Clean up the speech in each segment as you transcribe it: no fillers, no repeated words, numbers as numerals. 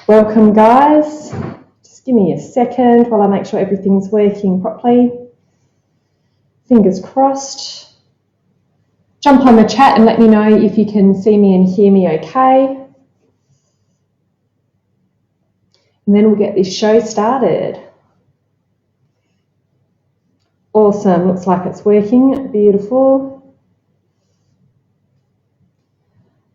Welcome, guys. Just give me a second while I make sure everything's working properly. Fingers crossed. Jump on the chat and let me know if you can see me and hear me okay. And then we'll get this show started. Awesome, looks like it's working. Beautiful.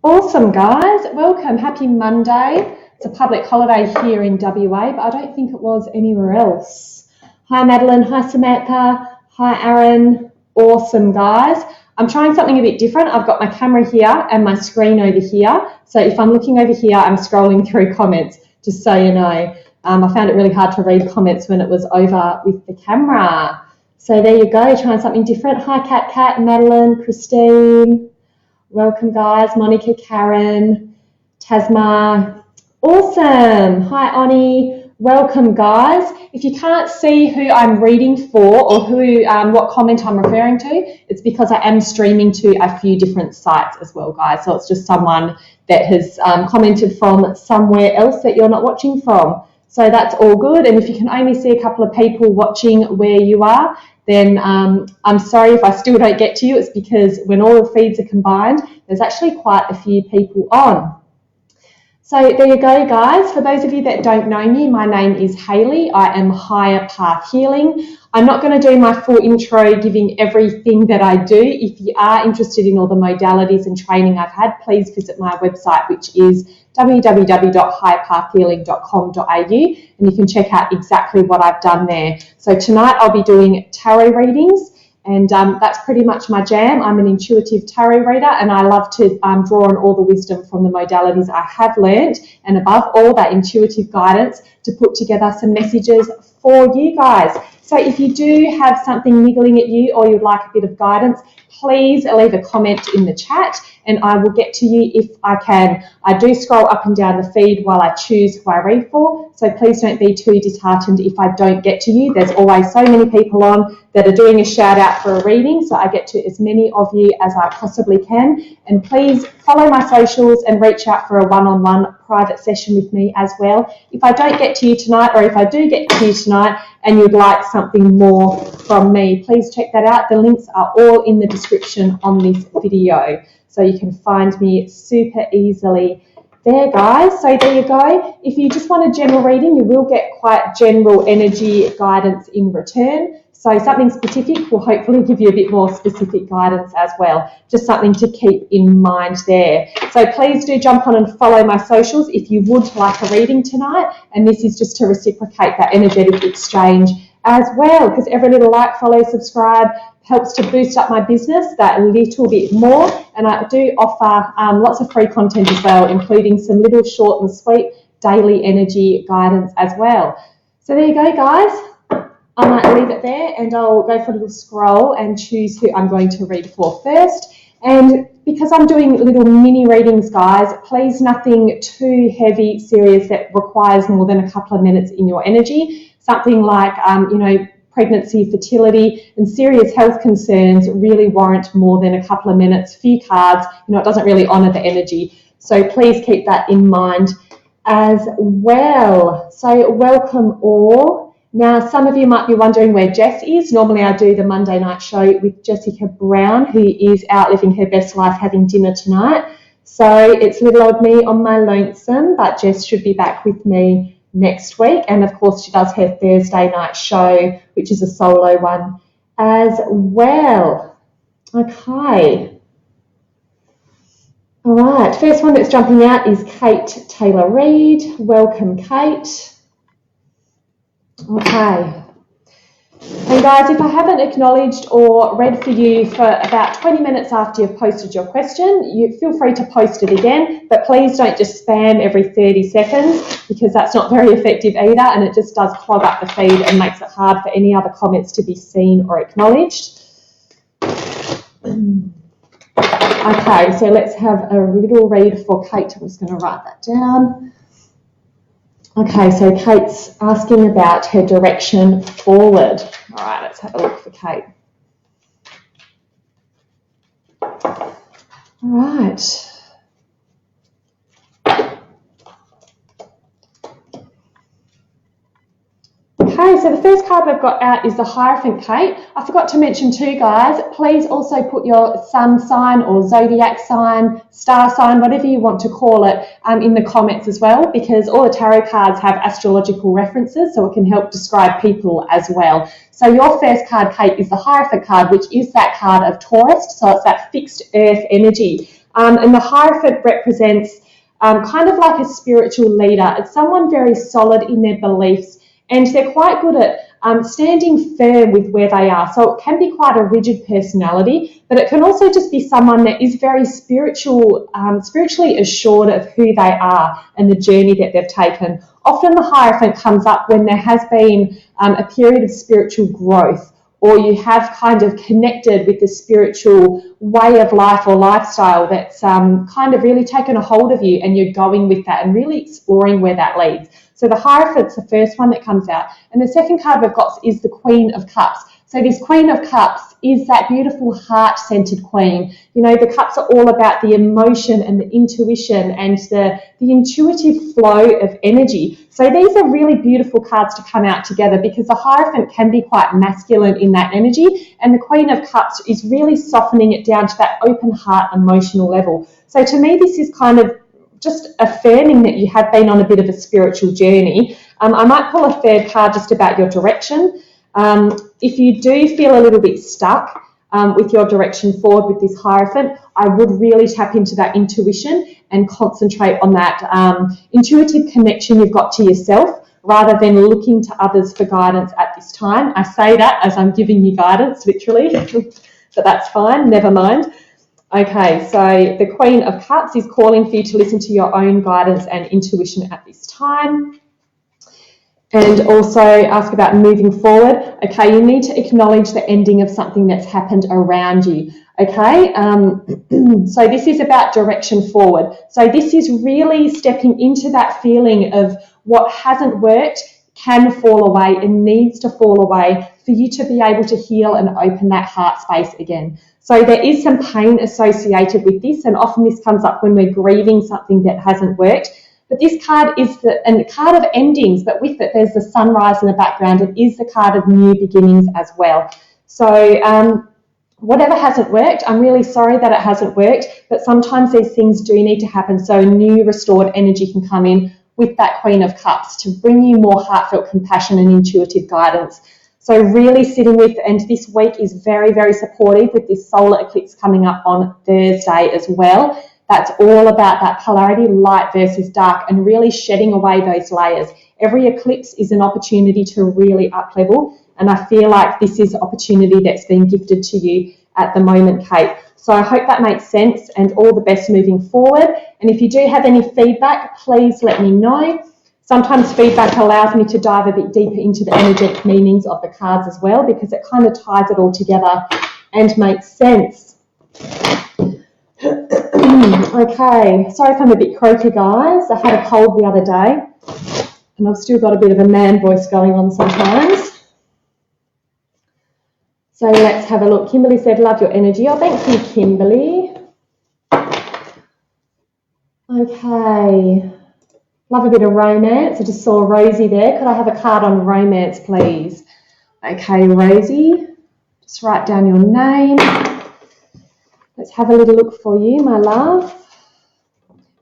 Awesome, guys. Welcome, happy Monday. It's a public holiday here in WA, but I don't think it was anywhere else. Hi, Madeline. Hi, Samantha. Hi, Aaron. Awesome, guys. I'm trying something a bit different. I've got my camera here and my screen over here. So if I'm looking over here, I'm scrolling through comments, just so you know. I found it really hard to read comments when it was over with the camera. So there you go, trying something different. Hi, Kat, Madeline, Christine. Welcome, guys. Monica, Karen, Tasma. Awesome. Hi, Oni. Welcome, guys. If you can't see who I'm reading for or what comment I'm referring to, it's because I am streaming to a few different sites as well, guys. So it's just someone that has commented from somewhere else that you're not watching from. So that's all good. And if you can only see a couple of people watching where you are, then I'm sorry if I still don't get to you. It's because when all the feeds are combined, there's actually quite a few people on. So there you go, guys. For those of you that don't know me, my name is Hayley. I am Higher Path Healing. I'm not going to do my full intro giving everything that I do. If you are interested in all the modalities and training I've had, please visit my website, which is www.higherpathhealing.com.au, and you can check out exactly what I've done there. So tonight I'll be doing tarot readings. And that's pretty much my jam. I'm an intuitive tarot reader, and I love to draw on all the wisdom from the modalities I have learned, and above all, that intuitive guidance to put together some messages for you guys. So if you do have something niggling at you or you'd like a bit of guidance, please leave a comment in the chat and I will get to you if I can. I do scroll up and down the feed while I choose who I read for, so please don't be too disheartened if I don't get to you. There's always so many people on that are doing a shout out for a reading, so I get to as many of you as I possibly can. And please follow my socials and reach out for a one-on-one private session with me as well. If I don't get to you tonight, or if I do get to you tonight and you'd like something more from me, please check that out. The links are all in the description on this video, so you can find me super easily there, guys. So there you go. If you just want a general reading, you will get quite general energy guidance in return. So something specific will hopefully give you a bit more specific guidance as well. Just something to keep in mind there. So please do jump on and follow my socials if you would like a reading tonight. And this is just to reciprocate that energetic exchange as well, because every little like, follow, subscribe helps to boost up my business that little bit more. And I do offer lots of free content as well, including some little short and sweet daily energy guidance as well. So there you go, guys. I might leave it there and I'll go for a little scroll and choose who I'm going to read for first. And because I'm doing little mini readings, guys, please nothing too heavy, serious that requires more than a couple of minutes in your energy. Something like, pregnancy, fertility, and serious health concerns really warrant more than a couple of minutes. Few cards, it doesn't really honour the energy. So please keep that in mind as well. So welcome all. Now, some of you might be wondering where Jess is. Normally I do the Monday night show with Jessica Brown, who is out living her best life having dinner tonight. So it's little old me on my lonesome, but Jess should be back with me next week. And of course she does her Thursday night show, which is a solo one as well. Okay. All right, first one that's jumping out is Kate Taylor-Reid. Welcome, Kate. Okay. And guys, if I haven't acknowledged or read for you for about 20 minutes after you've posted your question, you feel free to post it again, but please don't just spam every 30 seconds because that's not very effective either, and it just does clog up the feed and makes it hard for any other comments to be seen or acknowledged. Okay, so let's have a little read for Kate. I'm just going to write that down. Okay, so Kate's asking about her direction forward. All right, let's have a look for Kate. All right. so the first card we've got out is the Hierophant, Kate. I forgot to mention too, guys, please also put your sun sign or zodiac sign, star sign, whatever you want to call it, in the comments as well, because all the tarot cards have astrological references, so it can help describe people as well. So your first card, Kate, is the Hierophant card, which is that card of Taurus, so it's that fixed earth energy. And the Hierophant represents kind of like a spiritual leader. It's someone very solid in their beliefs, and they're quite good at standing firm with where they are. So it can be quite a rigid personality, but it can also just be someone that is very spiritually assured of who they are and the journey that they've taken. Often the Hierophant comes up when there has been a period of spiritual growth, or you have kind of connected with the spiritual way of life or lifestyle that's kind of really taken a hold of you, and you're going with that and really exploring where that leads. So the Hierophant's the first one that comes out. And the second card we've got is the Queen of Cups. So this Queen of Cups is that beautiful heart-centered queen. You know, the cups are all about the emotion and the intuition and the intuitive flow of energy. So these are really beautiful cards to come out together, because the Hierophant can be quite masculine in that energy, and the Queen of Cups is really softening it down to that open heart emotional level. So to me, this is kind of just affirming that you have been on a bit of a spiritual journey. I might pull a third card just about your direction. If you do feel a little bit stuck with your direction forward with this Hierophant, I would really tap into that intuition and concentrate on that intuitive connection you've got to yourself, rather than looking to others for guidance at this time. I say that as I'm giving you guidance, literally, but that's fine, never mind. Okay, so the Queen of Cups is calling for you to listen to your own guidance and intuition at this time. And also ask about moving forward. Okay, you need to acknowledge the ending of something that's happened around you. Okay, so this is about direction forward. So this is really stepping into that feeling of what hasn't worked can fall away and needs to fall away for you to be able to heal and open that heart space again. So there is some pain associated with this, and often this comes up when we're grieving something that hasn't worked. But this card is the card of endings, but with it there's the sunrise in the background. It is the card of new beginnings as well. So whatever hasn't worked, I'm really sorry that it hasn't worked, but sometimes these things do need to happen so new restored energy can come in with that Queen of Cups to bring you more heartfelt compassion and intuitive guidance. So really sitting with, and this week is very, very supportive with this solar eclipse coming up on Thursday as well. That's all about that polarity, light versus dark, and really shedding away those layers. Every eclipse is an opportunity to really up-level, and I feel like this is an opportunity that's been gifted to you at the moment, Kate. So I hope that makes sense, and all the best moving forward. And if you do have any feedback, please let me know. Sometimes feedback allows me to dive a bit deeper into the energetic meanings of the cards as well, because it kind of ties it all together and makes sense. Okay, sorry if I'm a bit croaky, guys. I had a cold the other day, and I've still got a bit of a man voice going on sometimes. So let's have a look. Kimberly said, love your energy. Oh, thank you, Kimberly. Okay. Love a bit of romance. I just saw Rosie there. Could I have a card on romance, please? Okay, Rosie. Just write down your name. Let's have a little look for you, my love.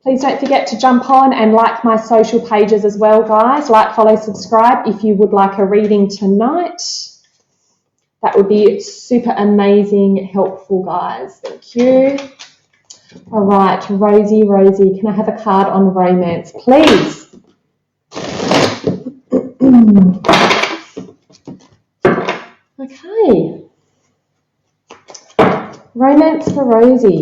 Please don't forget to jump on and like my social pages as well, guys. Like, follow, subscribe if you would like a reading tonight. That would be super amazing, helpful, guys. Thank you. All right, Rosie, can I have a card on romance, please? Okay. Romance for Rosie.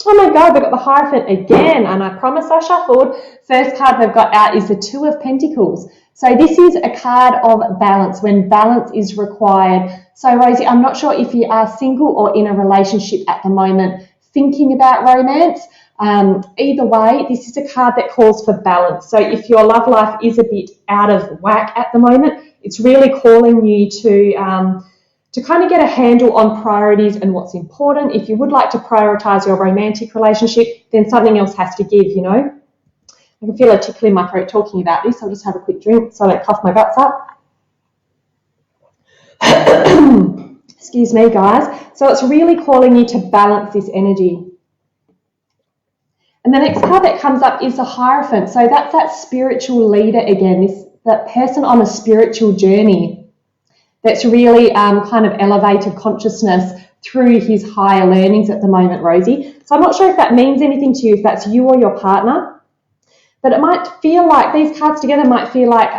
Oh my God, we've got the Hierophant again, and I promise I shuffled. First card they've got out is the Two of Pentacles. So this is a card of balance, when balance is required. So Rosie, I'm not sure if you are single or in a relationship at the moment, thinking about romance. Either way, this is a card that calls for balance. So if your love life is a bit out of whack at the moment, it's really calling you to kind of get a handle on priorities and what's important. If you would like to prioritize your romantic relationship, then something else has to give, you know. I can feel a tickle in my throat talking about this. I'll just have a quick drink so I don't cough my guts up. Excuse me, guys. So it's really calling you to balance this energy. And the next card that comes up is the Hierophant. So that's that spiritual leader again, that person on a spiritual journey that's really kind of elevated consciousness through his higher learnings at the moment, Rosie. So I'm not sure if that means anything to you, if that's you or your partner, but it might feel like these cards together might feel like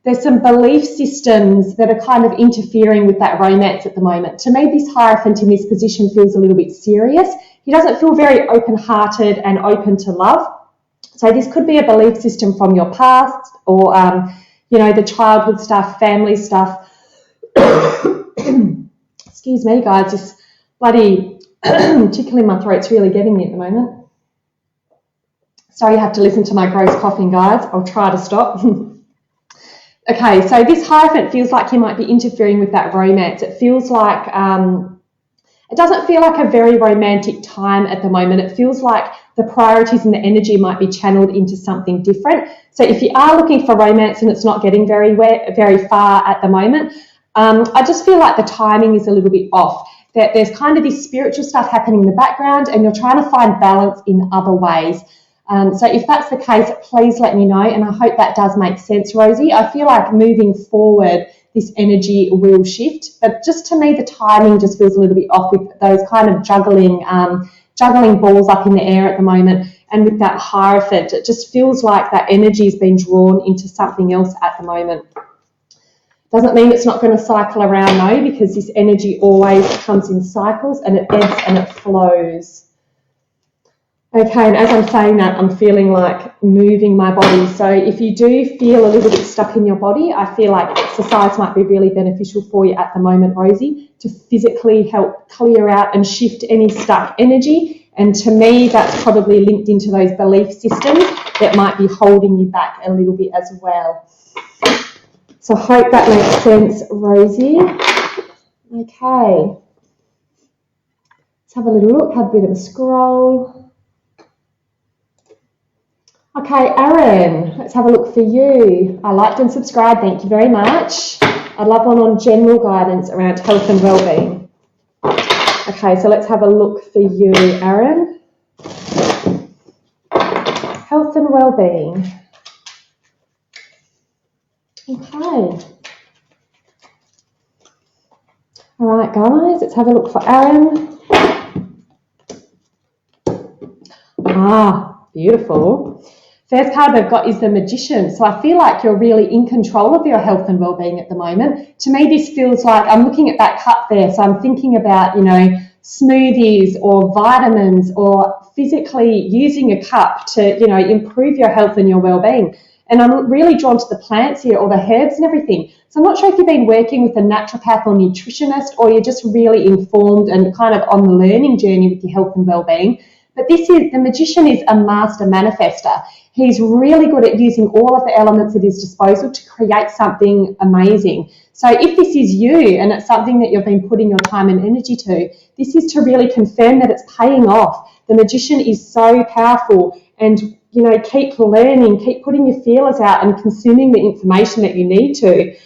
there's some belief systems that are kind of interfering with that romance at the moment. To me, this Hierophant in this position feels a little bit serious. He doesn't feel very open-hearted and open to love. So this could be a belief system from your past or, you know, the childhood stuff, family stuff. Excuse me, guys, this bloody tickle in my throat's really getting me at the moment. Sorry you have to listen to my gross coughing, guys. I'll try to stop. Okay, so this Hierophant feels like he might be interfering with that romance. It feels like, it doesn't feel like a very romantic time at the moment. It feels like the priorities and the energy might be channeled into something different. So if you are looking for romance and it's not getting very far at the moment, I just feel like the timing is a little bit off. That there's kind of this spiritual stuff happening in the background and you're trying to find balance in other ways. So if that's the case, please let me know, and I hope that does make sense, Rosie. I feel like moving forward, this energy will shift, but just to me, the timing just feels a little bit off with those kind of juggling balls up in the air at the moment, and with that Hierophant, it just feels like that energy has been drawn into something else at the moment. Doesn't mean it's not going to cycle around, no, because this energy always comes in cycles and it ebbs and it flows. Okay, and as I'm saying that, I'm feeling like moving my body. So if you do feel a little bit stuck in your body, I feel like exercise might be really beneficial for you at the moment, Rosie, to physically help clear out and shift any stuck energy. And to me, that's probably linked into those belief systems that might be holding you back a little bit as well. So I hope that makes sense, Rosie. Okay. Let's have a little look, have a bit of a scroll. Okay, Aaron, let's have a look for you. I liked and subscribed, thank you very much. I'd love one on general guidance around health and wellbeing. Okay, so let's have a look for you, Aaron. Health and wellbeing. Okay. All right, guys, let's have a look for Aaron. Ah, beautiful. First card we've got is the Magician. So I feel like you're really in control of your health and well-being at the moment. To me, this feels like, I'm looking at that cup there, so I'm thinking about, you know, smoothies or vitamins or physically using a cup to, you know, improve your health and your well-being. And I'm really drawn to the plants here, or the herbs and everything. So I'm not sure if you've been working with a naturopath or nutritionist, or you're just really informed and kind of on the learning journey with your health and well-being. But the Magician is a master manifester. He's really good at using all of the elements at his disposal to create something amazing. So if this is you and it's something that you've been putting your time and energy to, this is to really confirm that it's paying off. The Magician is so powerful, and, you know, keep learning, keep putting your feelers out and consuming the information that you need to,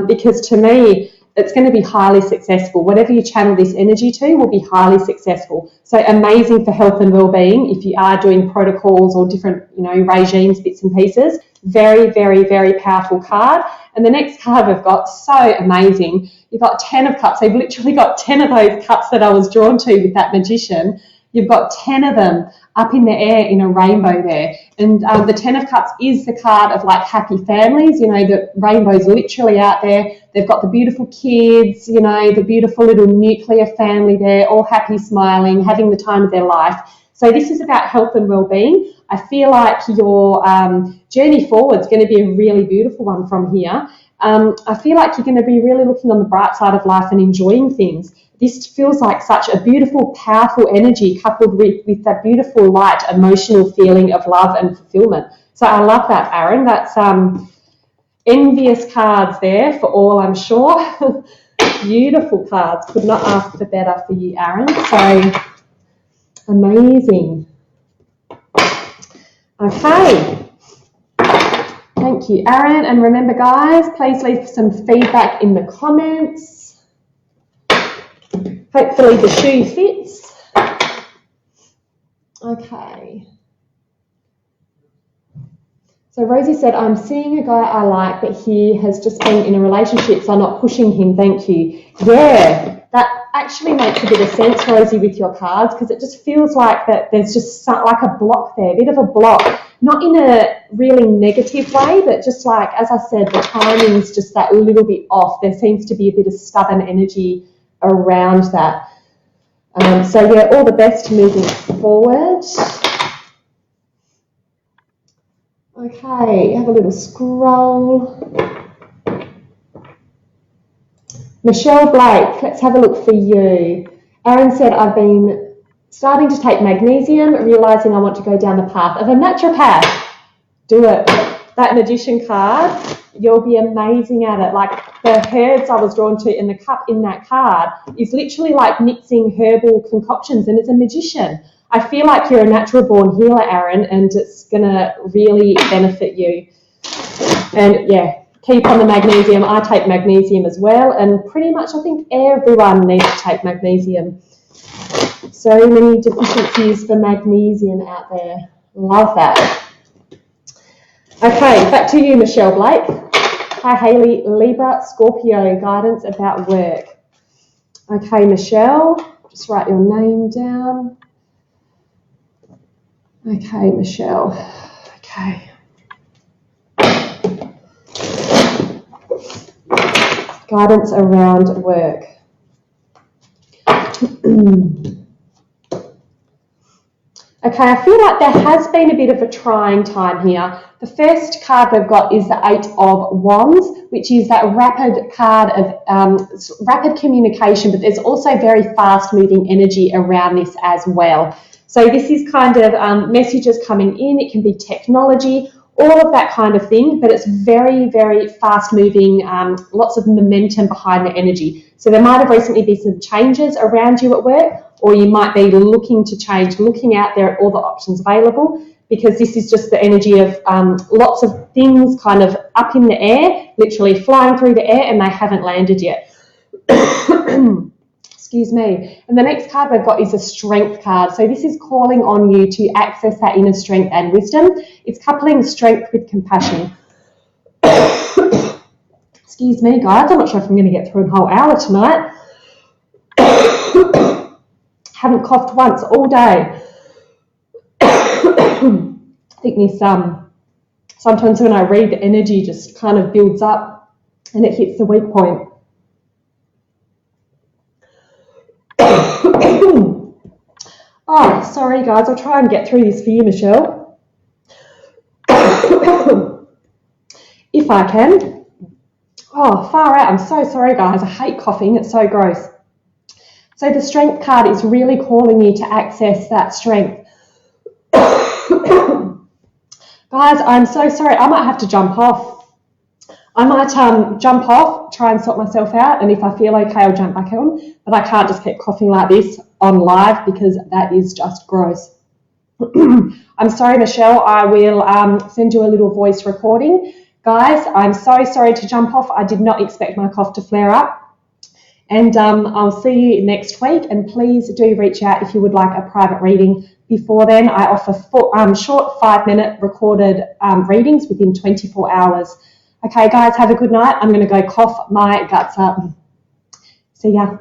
because to me, it's going to be highly successful. Whatever you channel this energy to will be highly successful. So amazing for health and well-being if you are doing protocols or different, you know, regimes, bits and pieces. Very, very, very powerful card. And the next card we've got, so amazing. You've got 10 of Cups. They've literally got 10 of those cups that I was drawn to with that Magician. You've got 10 of them up in the air in a rainbow there. And the 10 of Cups is the card of like happy families. You know, the rainbow's literally out there. They've got the beautiful kids, you know, the beautiful little nuclear family there, all happy, smiling, having the time of their life. So this is about health and well-being. I feel like your journey forward is going to be a really beautiful one from here. I feel like you're going to be really looking on the bright side of life and enjoying things. This feels like such a beautiful, powerful energy coupled with that beautiful, light, emotional feeling of love and fulfillment. So I love that, Aaron. That's envious cards there for all, I'm sure. Beautiful cards. Could not ask for better for you, Aaron. So amazing. Okay. Thank you, Aaron. And remember, guys, please leave some feedback in the comments. Hopefully the shoe fits. Okay. So Rosie said, I'm seeing a guy I like, but he has just been in a relationship, so I'm not pushing him. Thank you. Yeah, that actually makes a bit of sense, Rosie, with your cards, because it just feels like that there's just like a block there, a bit of a block. Not in a really negative way, but just like, as I said, the timing's just that little bit off. There seems to be a bit of stubborn energy around that. So yeah, all the best moving forward. Okay, have a little scroll. Michelle Blake, let's have a look for you. Aaron said, I've been starting to take magnesium, realising I want to go down the path of a naturopath. Do it. That magician card, you'll be amazing at it. Like the herbs I was drawn to in the cup in that card is literally like mixing herbal concoctions, and it's a magician. I feel like you're a natural born healer, Aaron, and it's going to really benefit you. And yeah, keep on the magnesium. I take magnesium as well, and pretty much I think everyone needs to take magnesium. So many deficiencies for magnesium out there. Love that. Okay, back to you, Michelle Blake. Hi, Hayley. Libra, Scorpio, guidance about work. Okay, Michelle, just write your name down. Okay, Michelle. Okay. Guidance around work. Okay, I feel like there has been a bit of a trying time here. The first card we've got is the Eight of Wands, which is that rapid card of rapid communication, but there's also very fast-moving energy around this as well. So this is kind of messages coming in. It can be technology, all of that kind of thing, but it's very, very fast-moving, lots of momentum behind the energy. So there might have recently been some changes around you at work, or you might be looking to change, looking out there at all the options available, because this is just the energy of lots of things kind of up in the air, literally flying through the air, and they haven't landed yet. Excuse me. And the next card we've got is a strength card. So this is calling on you to access that inner strength and wisdom. It's coupling strength with compassion. Excuse me, guys. I'm not sure if I'm going to get through a whole hour tonight. Haven't coughed once all day. I think this, sometimes when I read, the energy just kind of builds up and it hits the weak point. Oh, sorry guys, I'll try and get through this for you, Michelle. If I can. Oh, far out. I'm so sorry guys. I hate coughing. It's so gross. So the strength card is really calling you to access that strength. Guys, I'm so sorry. I might have to jump off. I might jump off, try and sort myself out, and if I feel okay, I'll jump back on. But I can't just keep coughing like this on live because that is just gross. I'm sorry, Michelle. I will send you a little voice recording. Guys, I'm so sorry to jump off. I did not expect my cough to flare up. And I'll see you next week. And please do reach out if you would like a private reading. Before then, I offer short 5-minute recorded readings within 24 hours. Okay, guys, have a good night. I'm going to go cough my guts up. See ya.